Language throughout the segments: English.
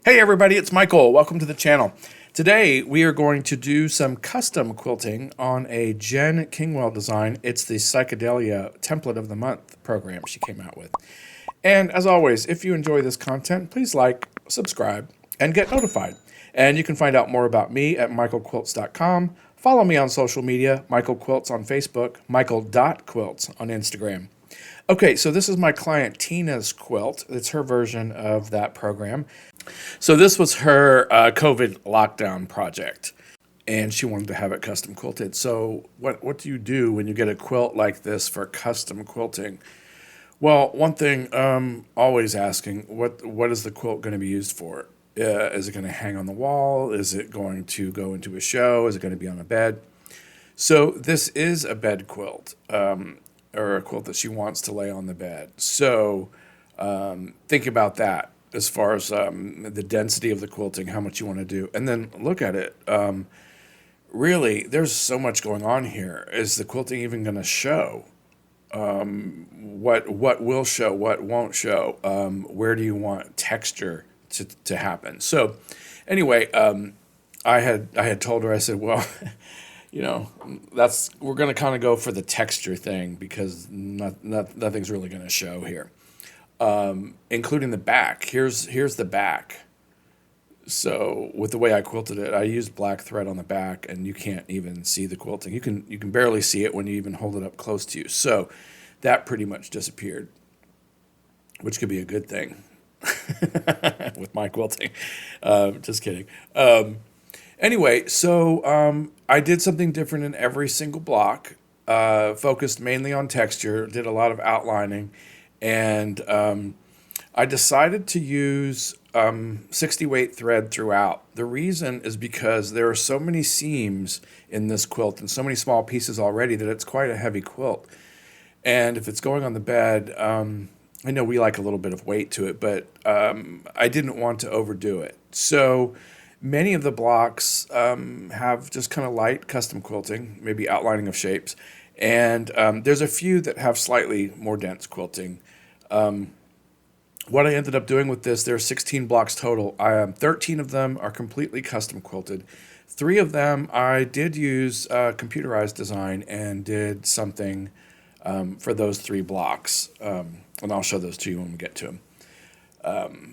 Hey everybody, it's Michael. Welcome to the channel. Today we are going to do some custom quilting on a Jen Kingwell design. It's the Psychedelia Template of the Month program she came out with. And as always, if you enjoy this content, please like, subscribe, and get notified. And you can find out more about me at michaelquilts.com. Follow me on social media, Michael Quilts on Facebook, michael.quilts on Instagram. Okay, so this is my client Tina's quilt. It's her version of that program. So this was her COVID lockdown project, and she wanted to have it custom quilted. So what do you do when you get a quilt like this for custom quilting? Well, one thing always asking, what is the quilt going to be used for? Is it going to hang on the wall? Is it going to go into a show? Is it going to be on a bed? So this is a bed quilt, or a quilt that she wants to lay on the bed. So think about that as far as the density of the quilting, how much you want to do. And then look at it. Really, there's so much going on here. Is the quilting even going to show? What will show? What won't show? Where do you want texture to happen? So anyway, I had told her, I said, well, we're going to kind of go for the texture thing because nothing's really going to show here. Including the back. Here's the back. So with the way I quilted it, I used black thread on the back, and you can't even see the quilting. You can barely see it when you even hold it up close to you. So that pretty much disappeared, which could be a good thing with my quilting. Just kidding. Anyway, so I did something different in every single block. Focused mainly on texture. Did a lot of outlining. And I decided to use 60 weight thread throughout. The reason is because there are so many seams in this quilt and so many small pieces already that it's quite a heavy quilt. And if it's going on the bed, I know we like a little bit of weight to it, but I didn't want to overdo it. So many of the blocks have just kind of light custom quilting, maybe outlining of shapes. And there's a few that have slightly more dense quilting. What I ended up doing with this, there are 16 blocks total. 13 of them are completely custom quilted. 3 of them I did use computerized design and did something for those 3 blocks. And I'll show those to you when we get to them.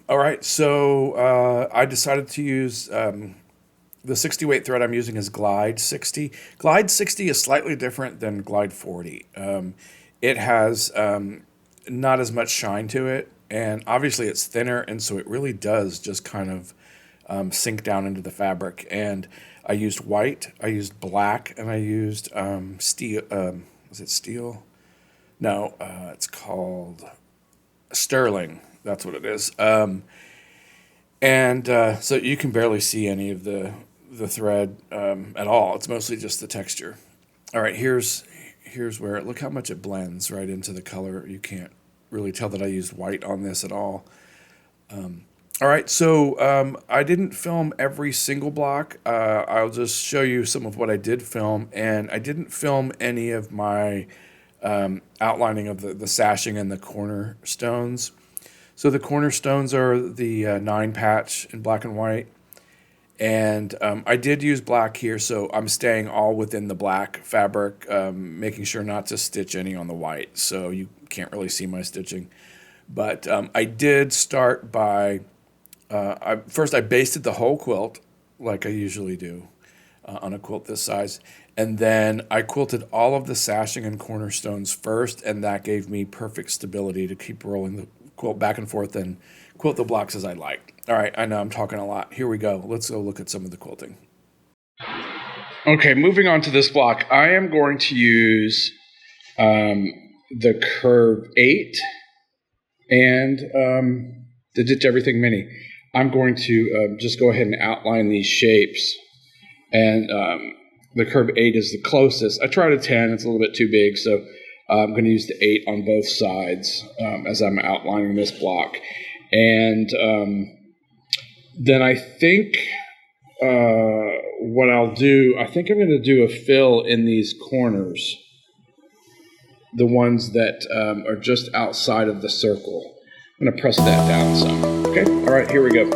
All right, so I decided to use the 60 weight thread I'm using is Glide 60. Glide 60 is slightly different than Glide 40. It has not as much shine to it, and obviously it's thinner, and so it really does just kind of sink down into the fabric. And I used white, I used black, and I used steel. Was it steel? No, it's called sterling. That's what it is. And so you can barely see any of the thread at all. It's mostly just the texture. All right, here's where, look how much it blends right into the color. You can't really tell that I used white on this at all. All right, so I didn't film every single block. I'll just show you some of what I did film, and I didn't film any of my outlining of the sashing and the cornerstones. So the cornerstones are the 9 patch in black and white. And I did use black here, so I'm staying all within the black fabric, making sure not to stitch any on the white, so you can't really see my stitching. But I did start by, first I basted the whole quilt, like I usually do on a quilt this size. And then I quilted all of the sashing and cornerstones first, and that gave me perfect stability to keep rolling the quilt back and forth and quilt the blocks as I like. All right, I know I'm talking a lot. Here we go. Let's go look at some of the quilting. Okay, moving on to this block, I am going to use the Curve 8 and the Ditch Everything Mini. I'm going to just go ahead and outline these shapes. And the Curve 8 is the closest. I tried a 10. It's a little bit too big, so I'm going to use the 8 on both sides as I'm outlining this block. And then I think what I'll do, I think I'm going to do a fill in these corners, the ones that are just outside of the circle. I'm going to press that down some. Okay, all right, here we go.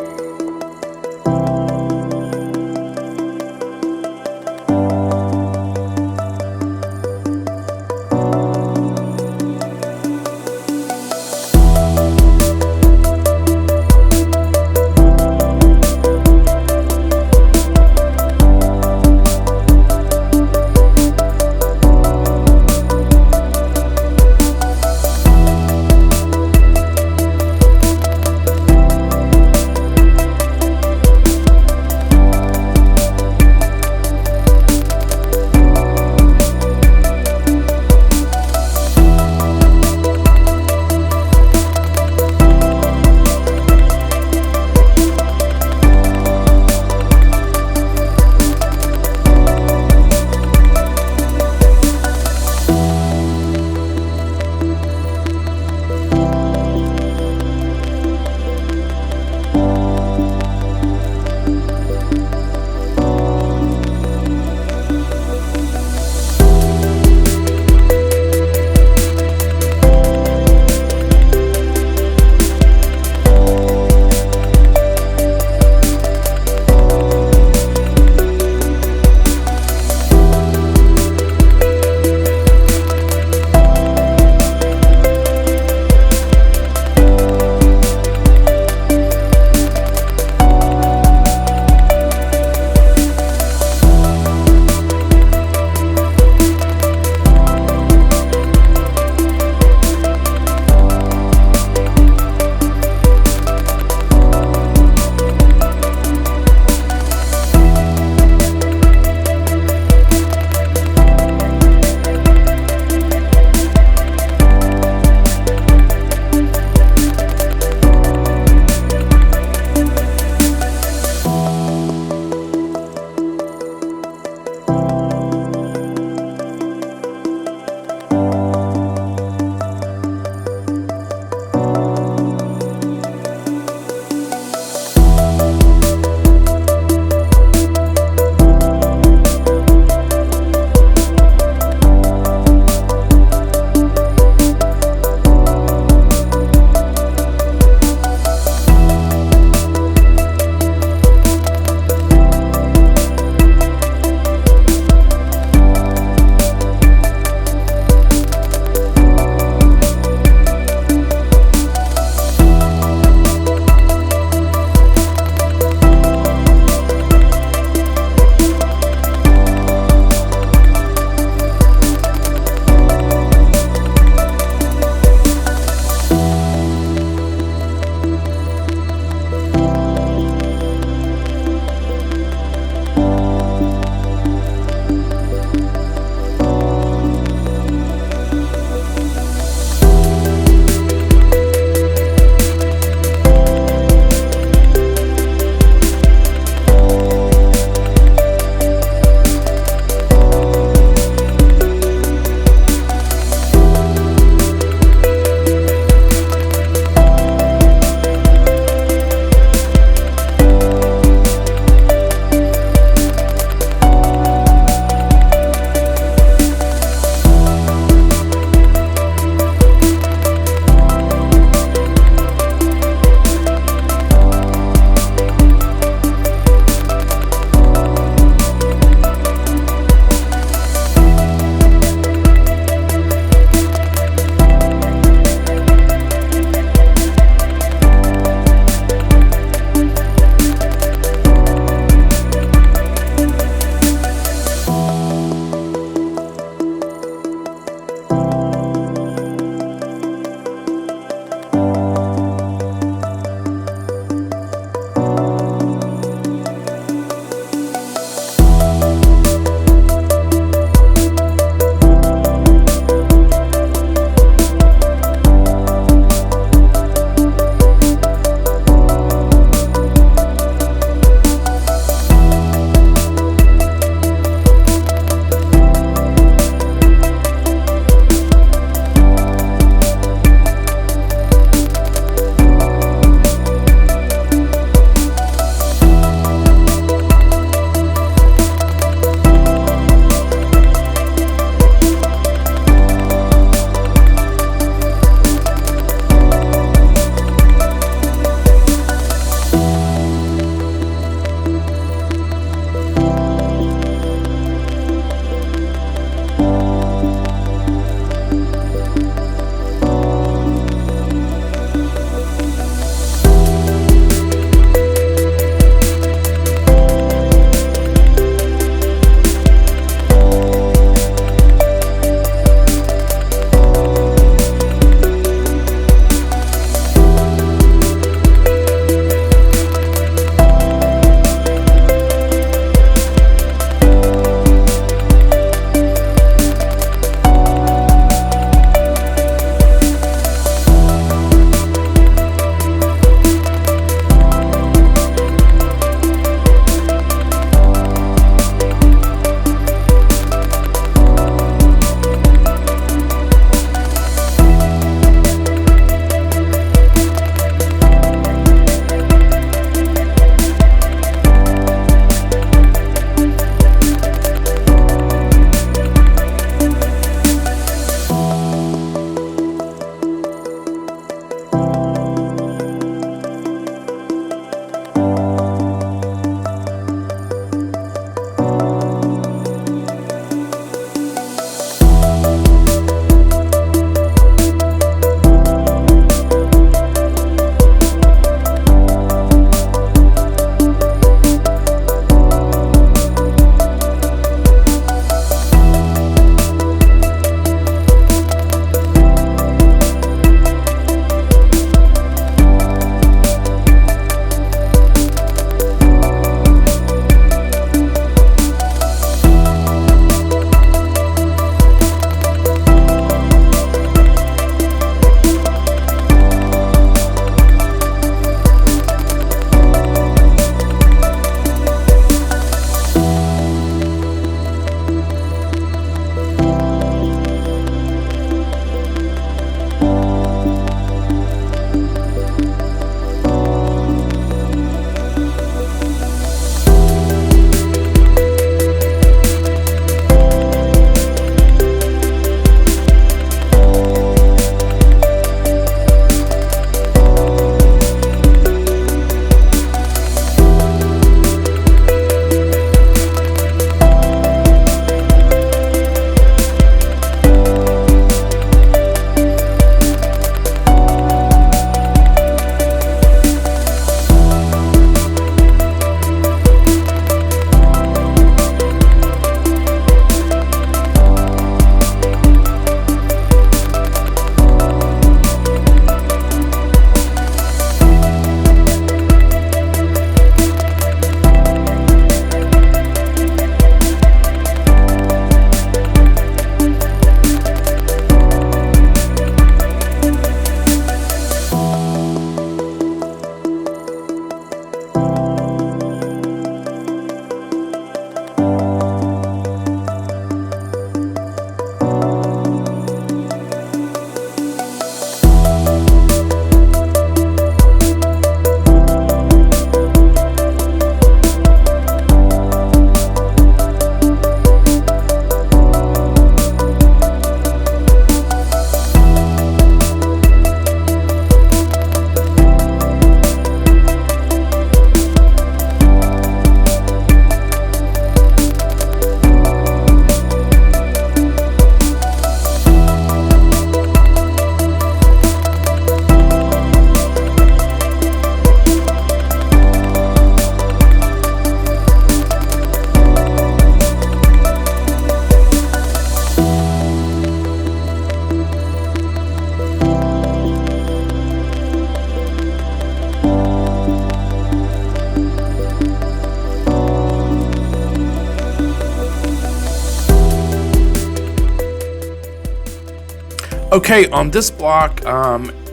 Okay, on this block,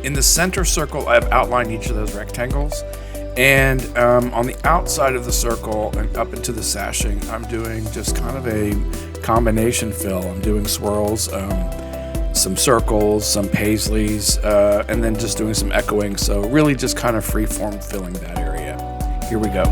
in the center circle, I've outlined each of those rectangles. And on the outside of the circle and up into the sashing, I'm doing just kind of a combination fill. I'm doing swirls, some circles, some paisleys, and then just doing some echoing. So really just kind of free-form filling that area. Here we go.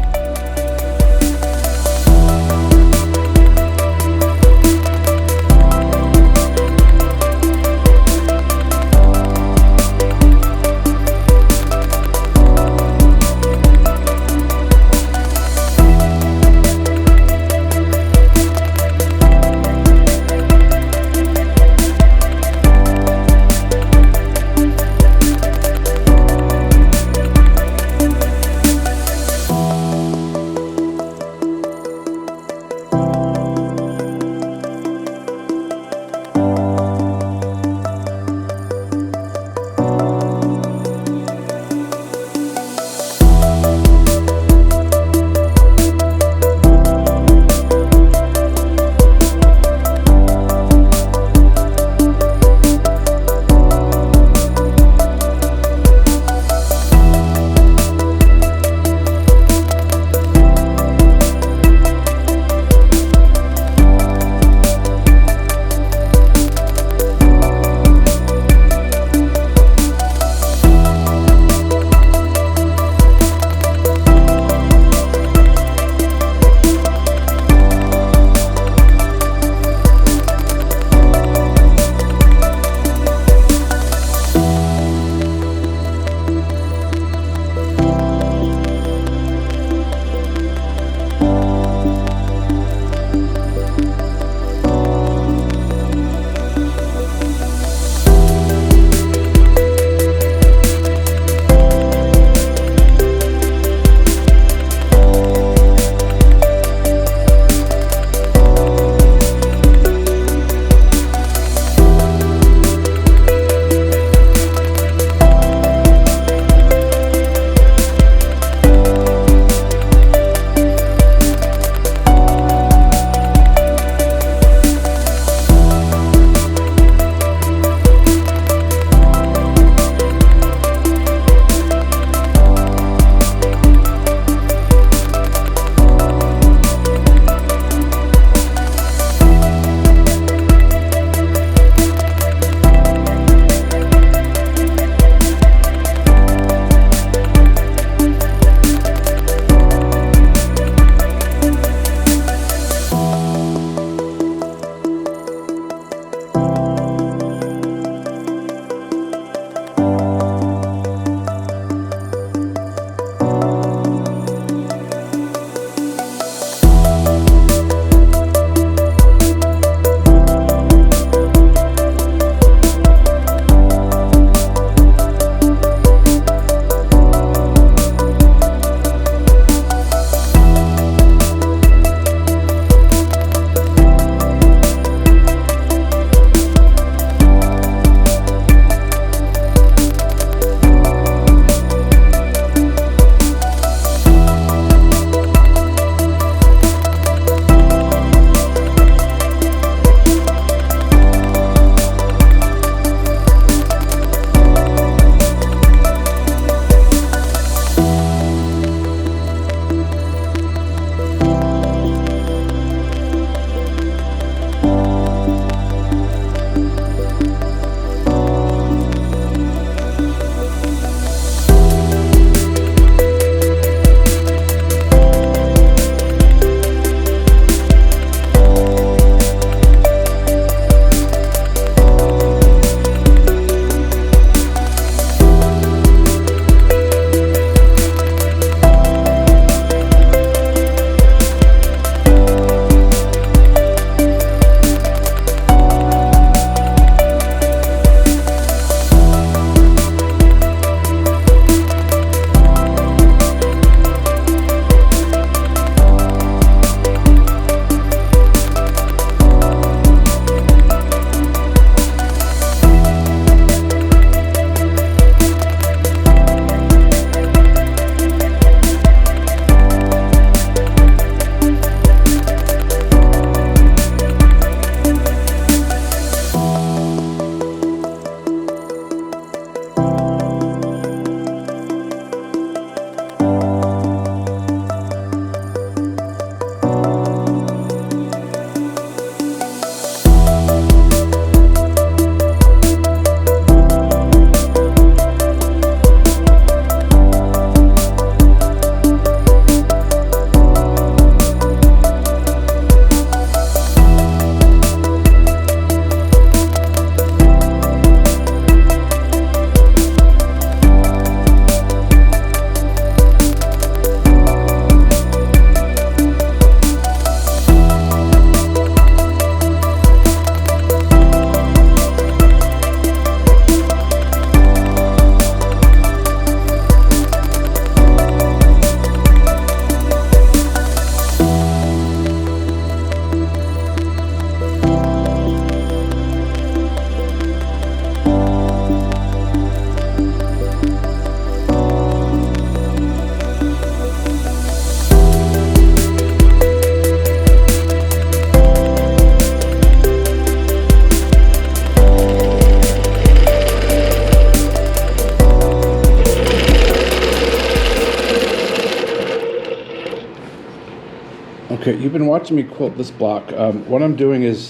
Okay, you've been watching me quilt this block. What I'm doing is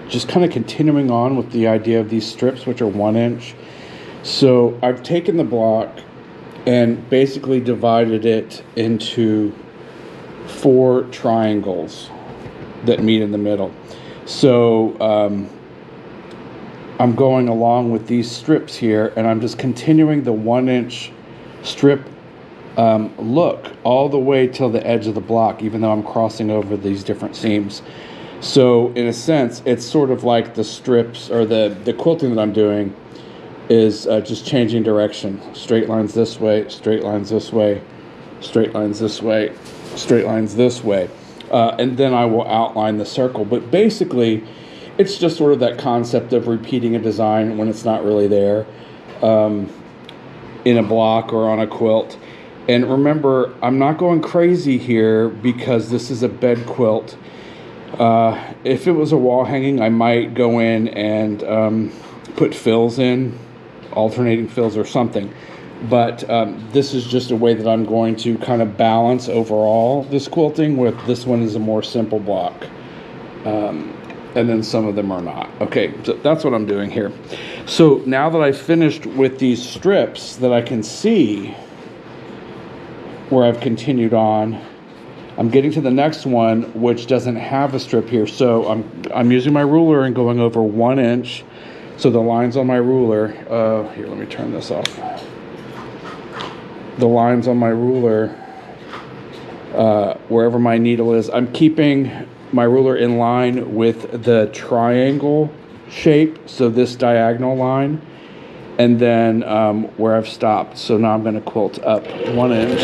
just kind of continuing on with the idea of these strips, which are 1 inch. So I've taken the block and basically divided it into 4 triangles that meet in the middle. So I'm going along with these strips here, and I'm just continuing the 1 inch strip look all the way till the edge of the block, even though I'm crossing over these different seams. So in a sense, it's sort of like the strips, or the quilting that I'm doing is just changing direction. Straight lines this way, straight lines this way, straight lines this way, straight lines this way. And then I will outline the circle. But basically, it's just sort of that concept of repeating a design when it's not really there in a block or on a quilt. And remember, I'm not going crazy here because this is a bed quilt. If it was a wall hanging, I might go in and put fills in, alternating fills or something. But this is just a way that I'm going to kind of balance overall this quilting, with this one is a more simple block. And then some of them are not. Okay, so that's what I'm doing here. So now that I've finished with these strips that I can see where I've continued on, I'm getting to the next one, which doesn't have a strip here. So I'm using my ruler and going over 1 inch. So the lines on my ruler, here, let me turn this off. The lines on my ruler, wherever my needle is, I'm keeping my ruler in line with the triangle shape, so this diagonal line, and then where I've stopped. So now I'm going to quilt up 1 inch,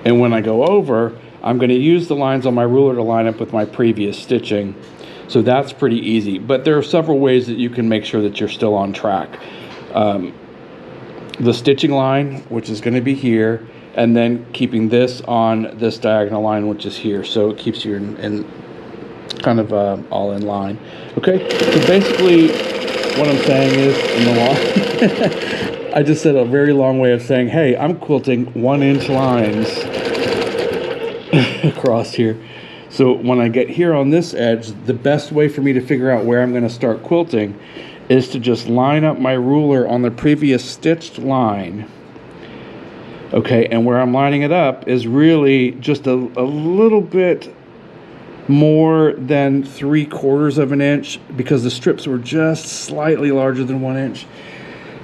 and when I go over, I'm going to use the lines on my ruler to line up with my previous stitching. So that's pretty easy, but there are several ways that you can make sure that you're still on track. The stitching line, which is going to be here, and then keeping this on this diagonal line, which is here, so it keeps you in kind of all in line. Okay, so basically what I'm saying is, in the long I just said a very long way of saying, hey, I'm quilting 1 inch lines across here. So when I get here on this edge, the best way for me to figure out where I'm going to start quilting is to just line up my ruler on the previous stitched line. Okay, and where I'm lining it up is really just a little bit more than 3/4 of an inch, because the strips were just slightly larger than 1 inch.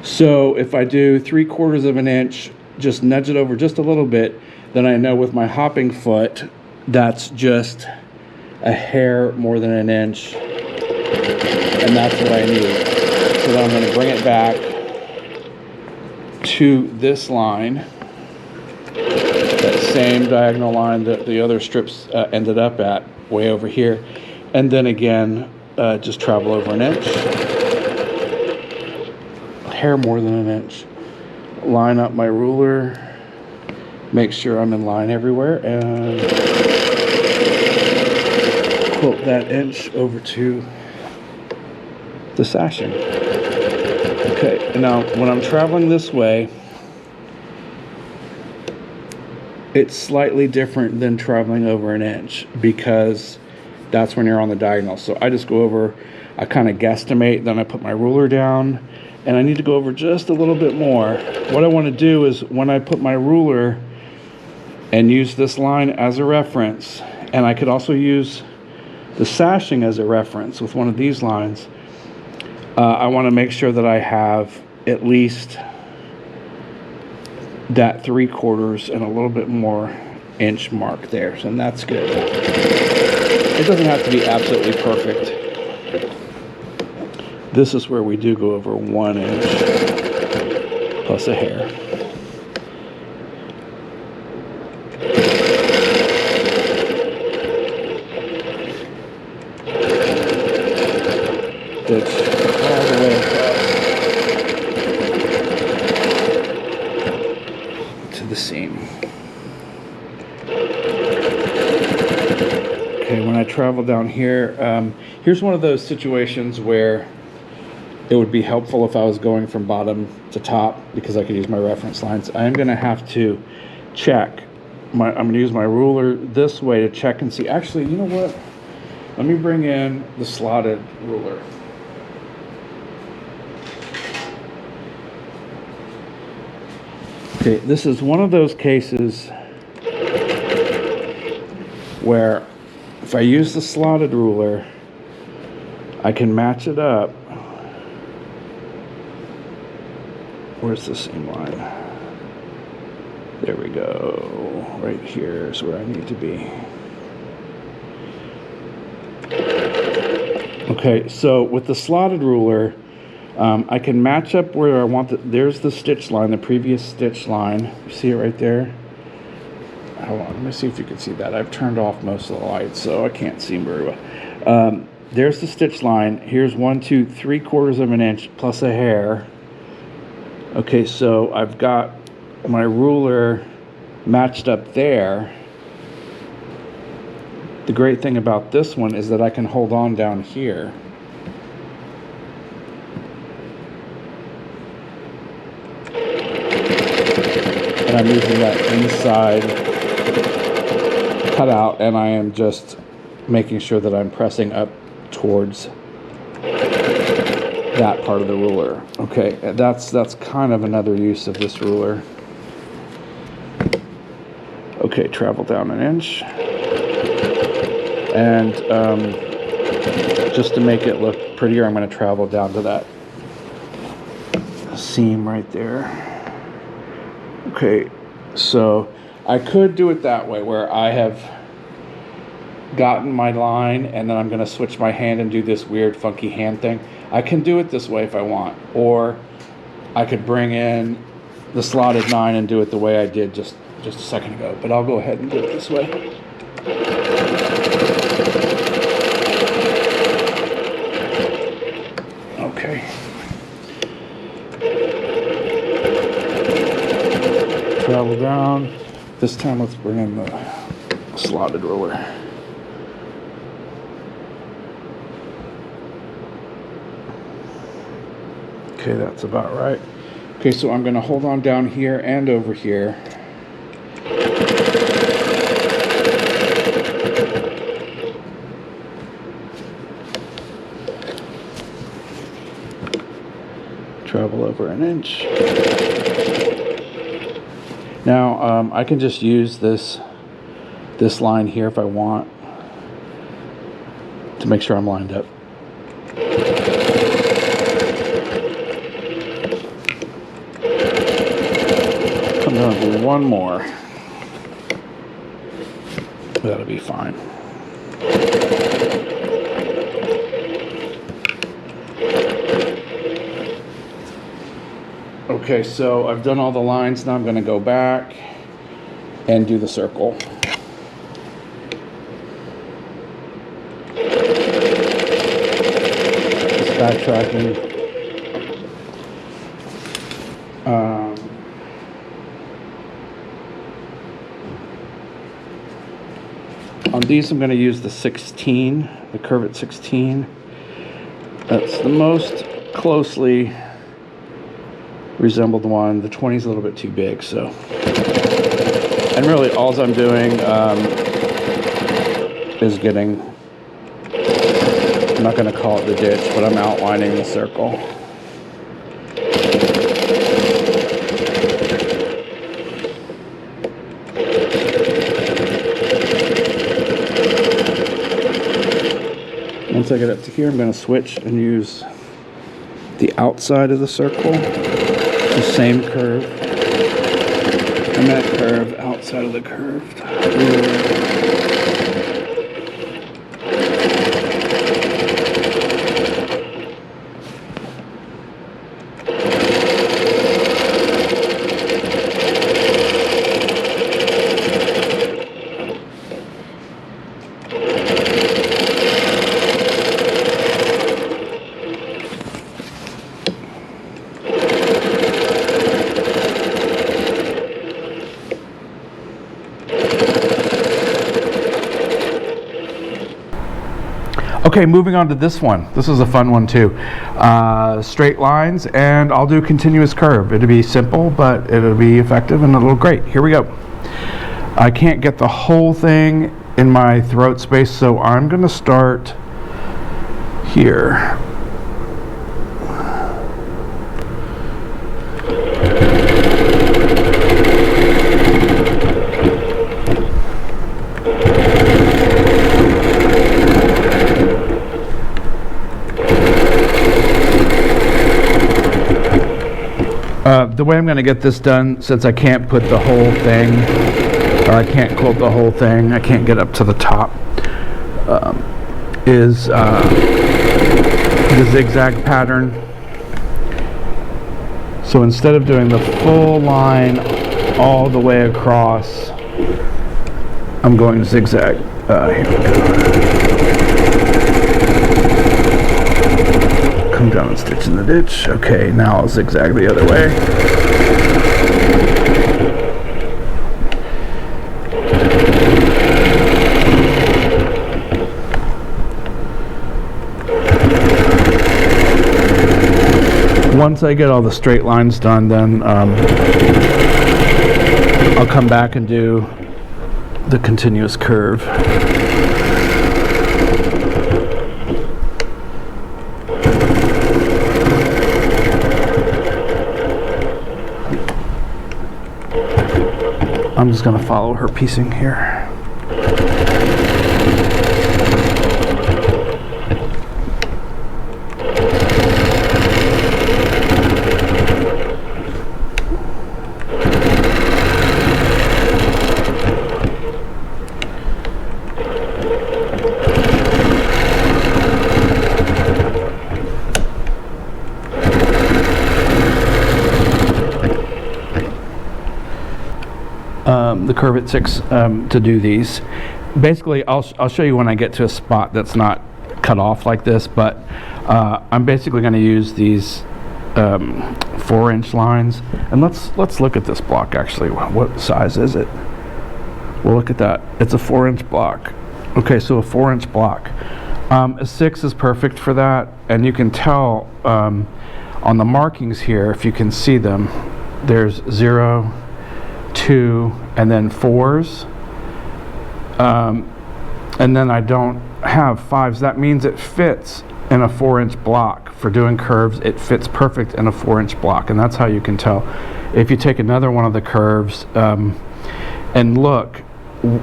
So if I do 3/4 of an inch, just nudge it over just a little bit, then I know with my hopping foot, that's just a hair more than an inch, and that's what I need. So then I'm going to bring it back to this line, that same diagonal line that the other strips ended up at, way over here, and then again just travel over an inch, a hair more than an inch, line up my ruler, make sure I'm in line everywhere, and quilt that inch over to the sashing. Okay, and now when I'm traveling this way, it's slightly different than traveling over an inch, because that's when you're on the diagonal. So I just go over, I kind of guesstimate, then I put my ruler down, and I need to go over just a little bit more. What I want to do is, when I put my ruler and use this line as a reference, and I could also use the sashing as a reference with one of these lines, I want to make sure that I have at least that 3/4 and a little bit more inch mark there, and that's good. It doesn't have to be absolutely perfect. This is where we do go over 1 inch plus a hair. That's all the way across to the seam. Okay, when I travel down here, here's one of those situations where it would be helpful if I was going from bottom to top, because I could use my reference lines. I am going to have to check I'm going to use my ruler this way to check and see. Actually, you know what? Let me bring in the slotted ruler. Okay, this is one of those cases where if I use the slotted ruler, I can match it up. Where's the seam line? There we go. Right here is where I need to be. Okay, so with the slotted ruler, I can match up where I want there's the stitch line, the previous stitch line. You see it right there? Hold on, let me see if you can see that. I've turned off most of the lights, so I can't see very well. There's the stitch line. Here's 1, 2, 3/4 of an inch plus a hair. Okay, so I've got my ruler matched up there. The great thing about this one is that I can hold on down here. And I'm using that inside cutout, and I am just making sure that I'm pressing up towards that part of the ruler. Okay, that's kind of another use of this ruler. Okay, travel down an inch. And just to make it look prettier, I'm going to travel down to that seam right there. Okay, so I could do it that way, where I have gotten my line and then I'm going to switch my hand and do this weird funky hand thing. I can do it this way if I want, or I could bring in the slotted 9 and do it the way I did just a second ago, but I'll go ahead and do it this way. Okay. Travel down. This time let's bring in the slotted ruler. Okay, that's about right. Okay, so I'm going to hold on down here and over here. Travel over an inch. Now, I can just use this line here if I want to make sure I'm lined up. I'm going to do one more. That'll be fine. Okay, so I've done all the lines. Now I'm going to go back and do the circle. Just backtracking. On these, I'm going to use the 16, the curve at 16. That's the most closely resembled one. The 20 is a little bit too big, so. And really, all I'm doing is getting, I'm not going to call it the ditch, but I'm outlining the circle. Once I get up to here, I'm going to switch and use the outside of the circle, the same curve, and that curve outside of the curved ruler. Okay, moving on to this one. This is a fun one too. Straight lines, and I'll do continuous curve. It'll be simple, but it'll be effective and it'll look great. Here we go. I can't get the whole thing in my throat space, so I'm going to start here. The way I'm going to get this done, since I can't put the whole thing, or I can't quilt the whole thing, I can't get up to the top, is the zigzag pattern. So instead of doing the full line all the way across, I'm going zigzag. Here we go. Come down and stitch in the ditch. Okay, now I'll zigzag the other way. Once I get all the straight lines done, then I'll come back and do the continuous curve. I'm just going to follow her piecing here. The curve at 6 to do these. Basically, I'll show you when I get to a spot that's not cut off like this, but I'm basically going to use these 4-inch lines. And let's look at this block actually. What size is it? Well, look at that. It's a 4-inch block. Okay, so a 4-inch block. A 6 is perfect for that, and you can tell on the markings here, if you can see them, there's 0, 2, and then 4s, and then I don't have 5s. That means it fits in a 4-inch block. For doing curves, it fits perfect in a 4-inch block, and that's how you can tell. If you take another one of the curves and look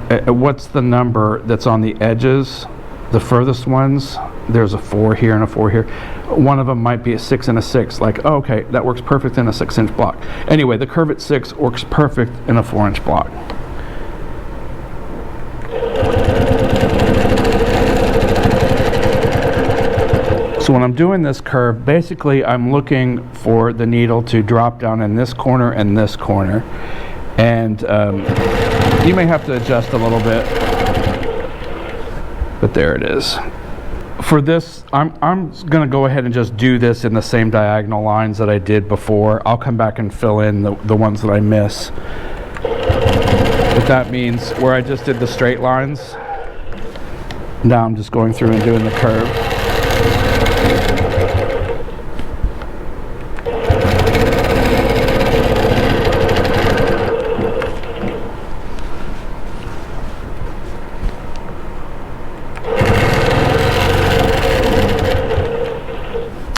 at what's the number that's on the edges, the furthest ones, there's a 4 here and a 4 here. One of them might be a 6 and a 6. Like, oh, okay, that works perfect in a 6-inch block. Anyway, the curve at 6 works perfect in a 4-inch block. So when I'm doing this curve, basically I'm looking for the needle to drop down in this corner and this corner. And you may have to adjust a little bit, but there it is. For this, I'm going to go ahead and just do this in the same diagonal lines that I did before. I'll come back and fill in the ones that I miss. But that means where I just did the straight lines, now I'm just going through and doing the curve.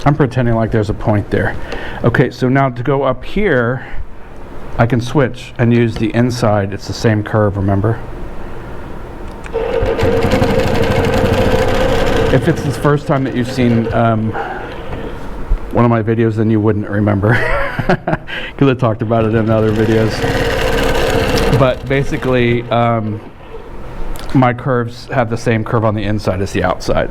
I'm pretending like there's a point there. Okay, so now to go up here, I can switch and use the inside. It's the same curve, remember? If it's the first time that you've seen one of my videos, then you wouldn't remember, because I talked about it in other videos. But basically, my curves have the same curve on the inside as the outside.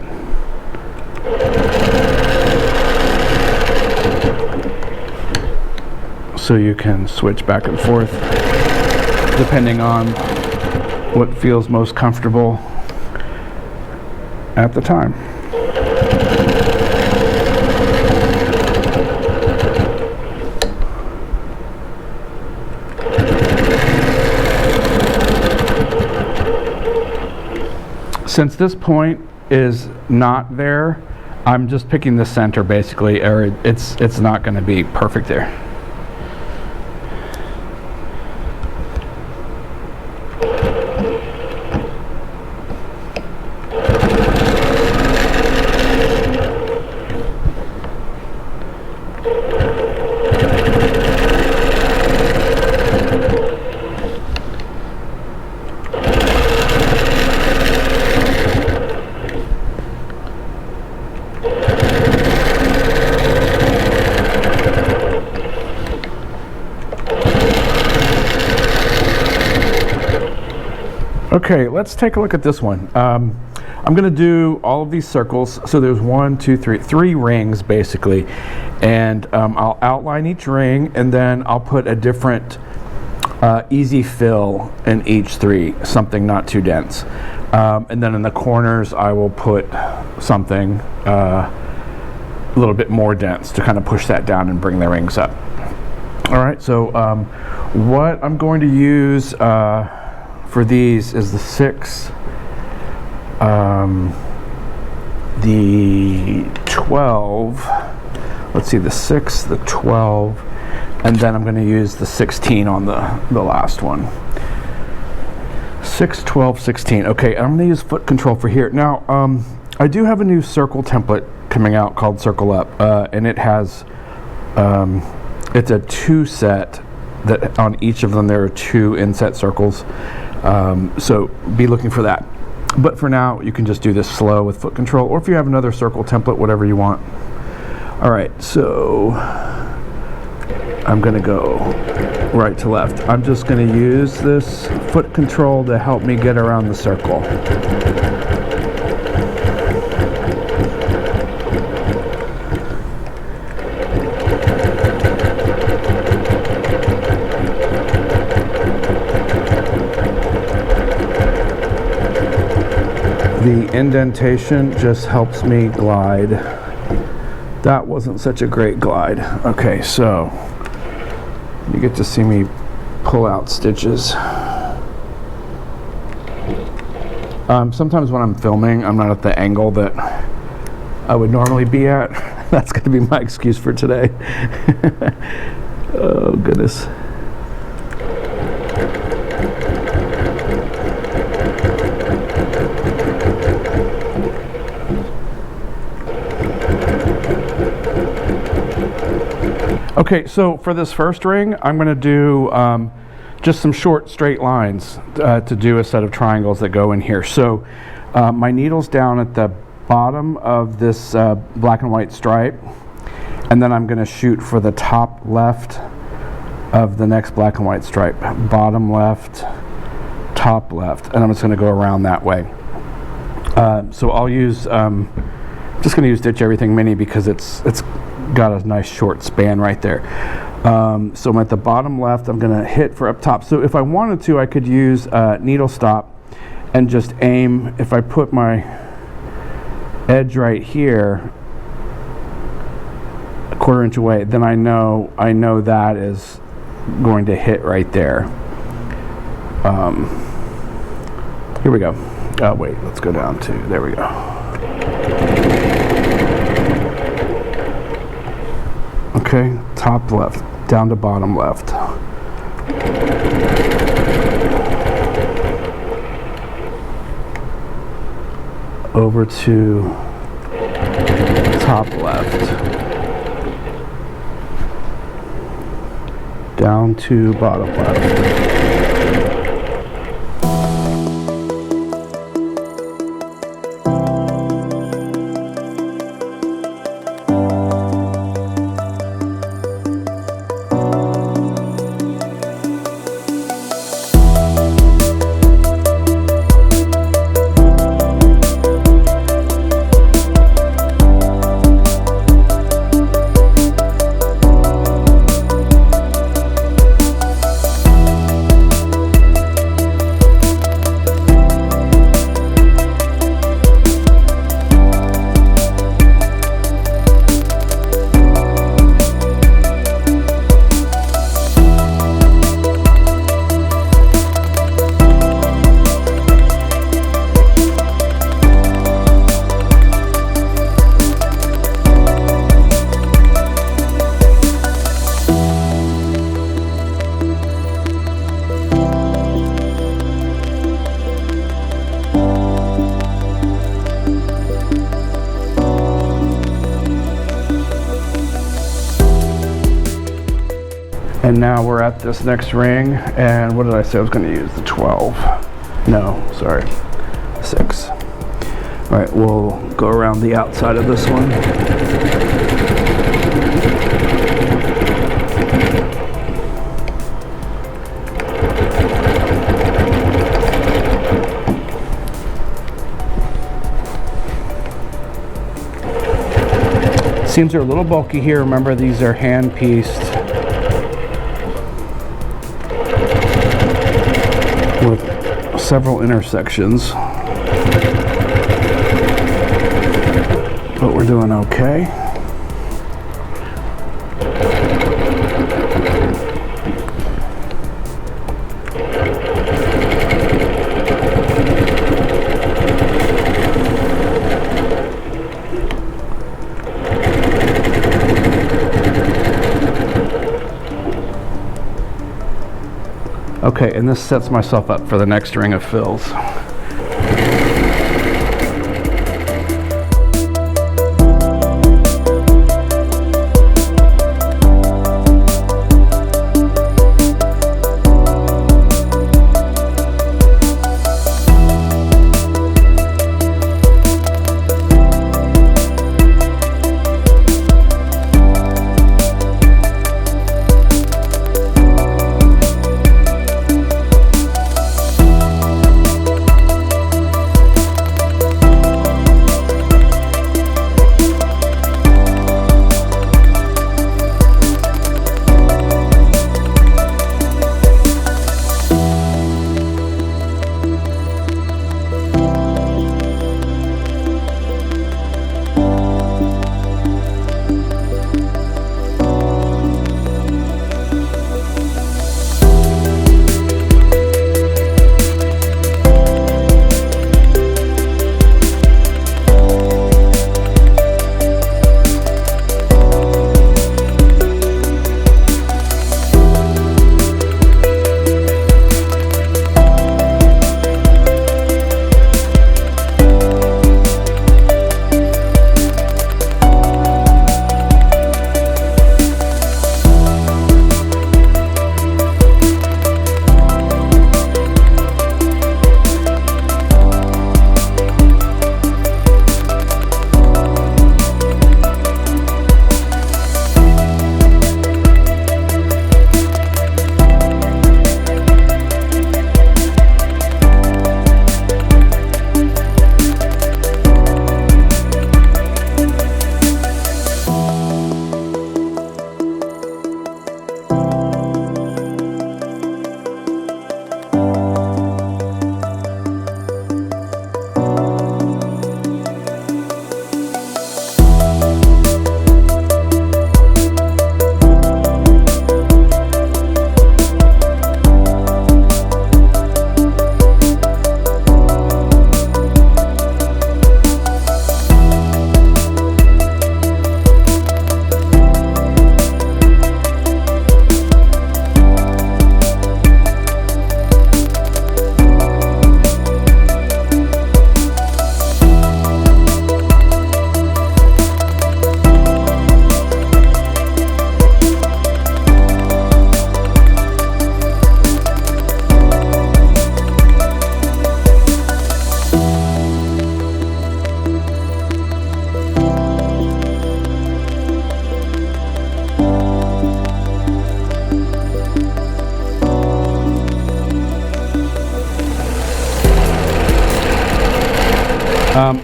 So you can switch back and forth depending on what feels most comfortable at the time. Since this point is not there, I'm just picking the center basically, or it's not going to be perfect there. Okay, let's take a look at this one. I'm going to do all of these circles. So there's 1, 2, 3, 3 rings basically, and I'll outline each ring, and then I'll put a different easy fill in each 3, something not too dense. And then in the corners, I will put something a little bit more dense to kind of push that down and bring the rings up. All right, so what I'm going to use for these is the 6, the 12, let's see, the 6, the 12, and then I'm going to use the 16 on the last one. 6, 12, 16. Okay, I'm going to use foot control for here. Now, I do have a new circle template coming out called Circle Up, and it has, it's a 2 set that on each of them there are 2 inset circles. So be looking for that. But for now, you can just do this slow with foot control, or if you have another circle template, whatever you want. All right, so I'm going to go right to left. I'm just going to use this foot control to help me get around the circle. The indentation just helps me glide. That wasn't such a great glide. Okay, so you get to see me pull out stitches. Sometimes when I'm filming, I'm not at the angle that I would normally be at. That's going to be my excuse for today. Oh, goodness. Okay, so for this first ring, I'm going to do just some short straight lines to do a set of triangles that go in here. So my needle's down at the bottom of this black and white stripe, and then I'm going to shoot for the top left of the next black and white stripe. Bottom left, top left, and I'm just going to go around that way. So I'll use, just going to use Stitch Everything Mini because it's got a nice short span right there. So I'm at the bottom left. I'm going to hit for up top. So if I wanted to, I could use needle stop and just aim. If I put my edge right here, a 1/4 inch away, then I know that is going to hit right there. Here we go. Wait, let's go down to, there we go. Okay, top left, down to bottom left. Over to top left. Down to bottom left. And now we're at this next ring, and what did I say I was going to use? The 12. No, sorry, 6. All right, we'll go around the outside of this one. Seams are a little bulky here. Remember, these are hand pieced with several intersections. But we're doing okay. Okay, and this sets myself up for the next ring of fills.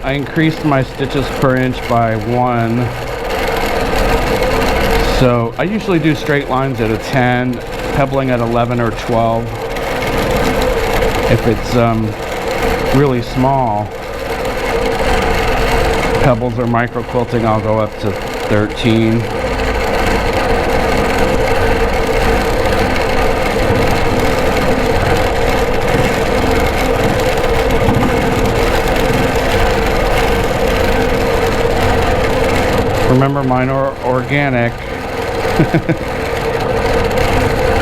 I increased my stitches per inch by 1. So I usually do straight lines at a 10, pebbling at 11 or 12. If it's really small pebbles or micro quilting, I'll go up to 13. Remember, mine are organic.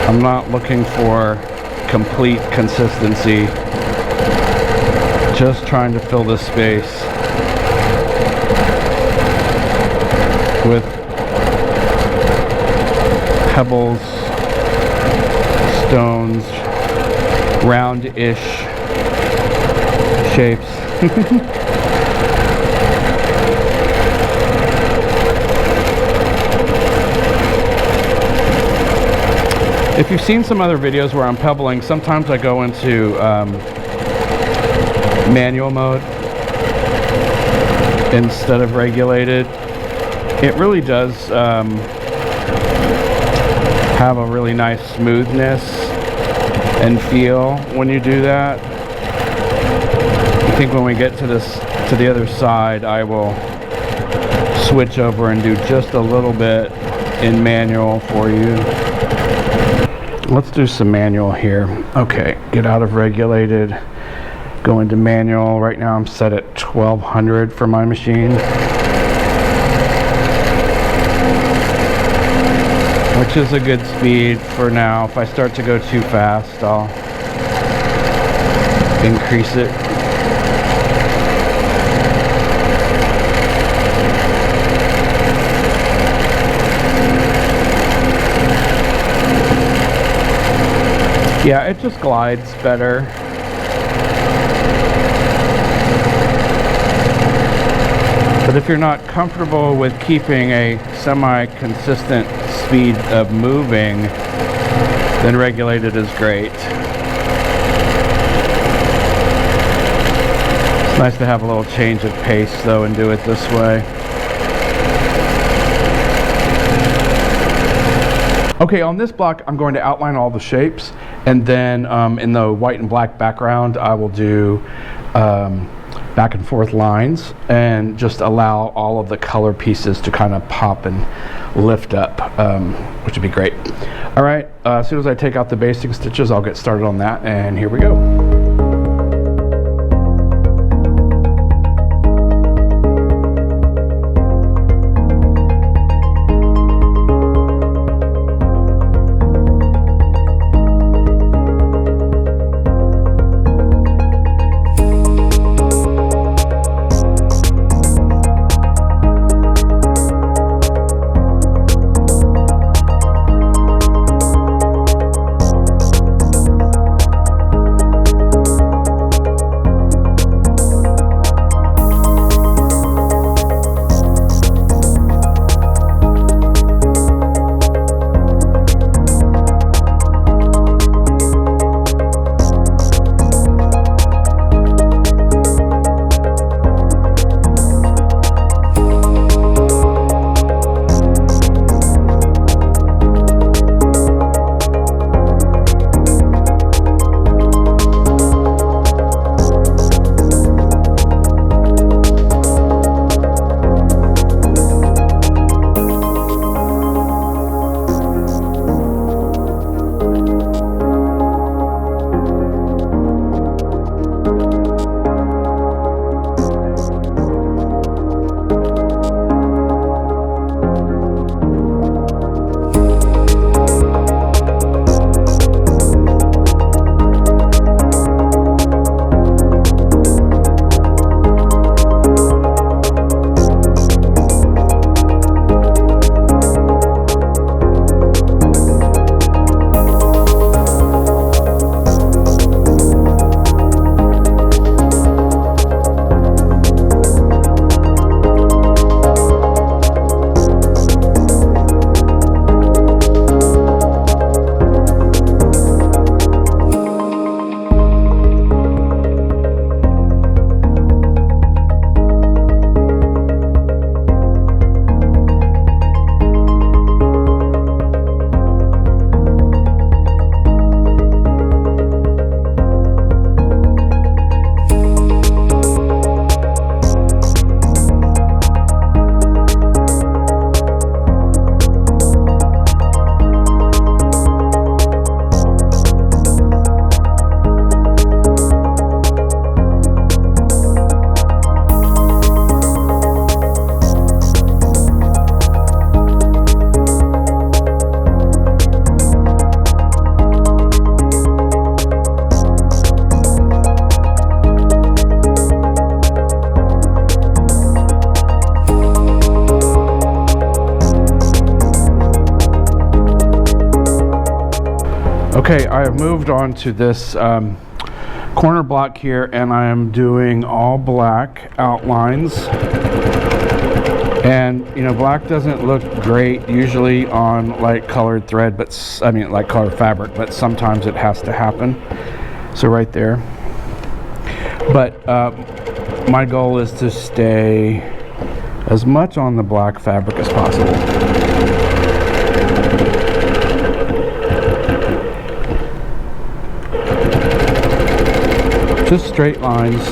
I'm not looking for complete consistency. Just trying to fill this space with pebbles, stones, round-ish shapes. If you've seen some other videos where I'm pebbling, sometimes I go into manual mode instead of regulated. It really does have a really nice smoothness and feel when you do that. I think when we get to the other side, I will switch over and do just a little bit in manual for you. Let's do some manual here. Okay, get out of regulated, go into manual. Right now I'm set at 1200 for my machine, which is a good speed for now. If I start to go too fast, I'll increase it. Yeah, it just glides better. But if you're not comfortable with keeping a semi-consistent speed of moving, then regulated is great. It's nice to have a little change of pace though and do it this way. Okay, on this block I'm going to outline all the shapes, and then in the white and black background I will do back and forth lines and just allow all of the color pieces to kind of pop and lift up, which would be great. All right, as soon as I take out the basting stitches, I'll get started on that, and here we go. Okay, I have moved on to this corner block here, and I am doing all black outlines. And you know, black doesn't look great usually on light colored thread, but light colored fabric, but sometimes it has to happen. So right there. But my goal is to stay as much on the black fabric as possible. Just straight lines.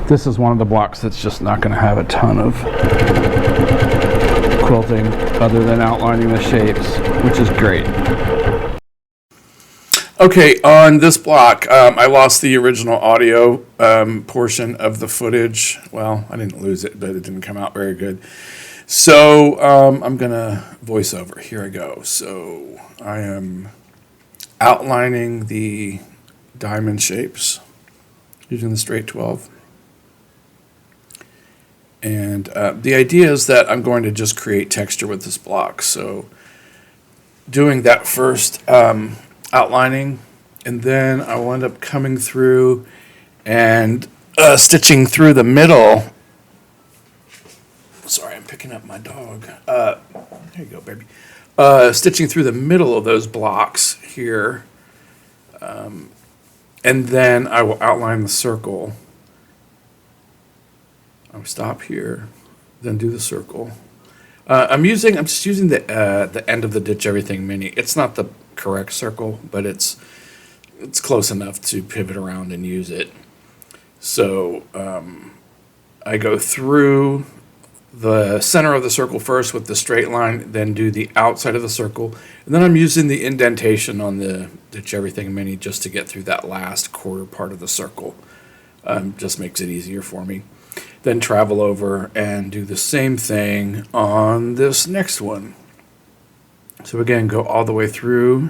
This is one of the blocks that's just not going to have a ton of quilting other than outlining the shapes, which is great. Okay, on this block, I lost the original audio portion of the footage. Well, I didn't lose it, but it didn't come out very good. So I'm going to voice over. Here I go. So I am outlining the diamond shapes using the straight 12. And the idea is that I'm going to just create texture with this block. So doing that first outlining, and then I will end up coming through and stitching through the middle. Sorry, I'm picking up my dog. There you go, baby. Stitching through the middle of those blocks here. And then I will outline the circle. I'll stop here, then do the circle. I'm just using the end of the Ditch Everything Mini. It's not the correct circle, but it's close enough to pivot around and use it. So I go through the center of the circle first with the straight line, then do the outside of the circle, and then I'm using the indentation on the Ditch Everything Mini just to get through that last quarter part of the circle. Just makes it easier for me. Then travel over and do the same thing on this next one. So again, go all the way through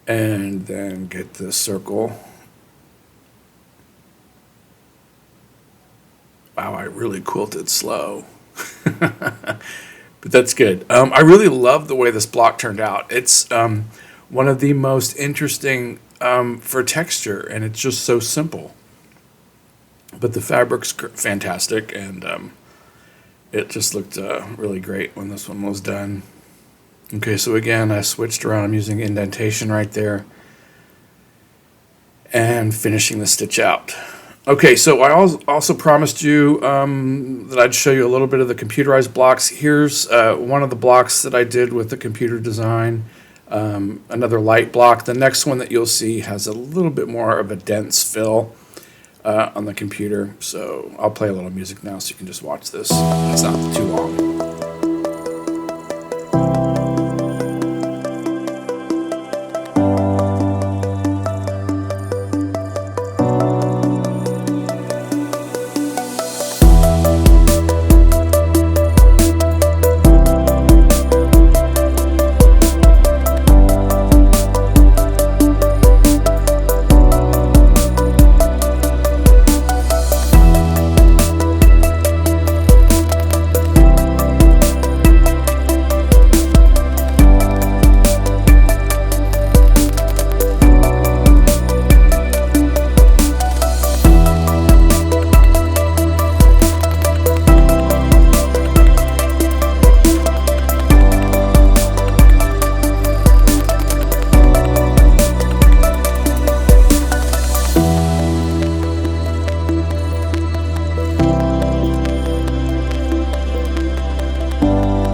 and then get the circle. Wow, I really quilted slow. But that's good. I really love the way this block turned out. It's one of the most interesting for texture, and it's just so simple. But the fabric's fantastic, and it just looked really great when this one was done. Okay, so again, I switched around. I'm using indentation right there and finishing the stitch out. Okay, so I also promised you that I'd show you a little bit of the computerized blocks. Here's one of the blocks that I did with the computer design, another light block. The next one that you'll see has a little bit more of a dense fill on the computer. So I'll play a little music now so you can just watch this. It's not too long.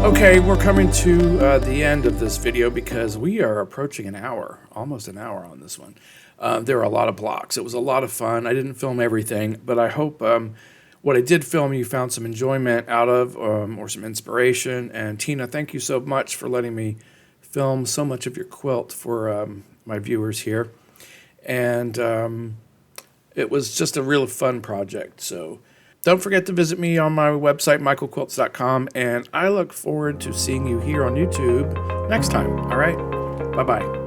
Okay, we're coming to the end of this video because we are approaching an hour, almost an hour on this one. There are a lot of blocks. It was a lot of fun. I didn't film everything, but I hope what I did film you found some enjoyment out of or some inspiration. And Tina, thank you so much for letting me film so much of your quilt for my viewers here. And it was just a real fun project. So don't forget to visit me on my website, michaelquilts.com, and I look forward to seeing you here on YouTube next time. All right? Bye-bye.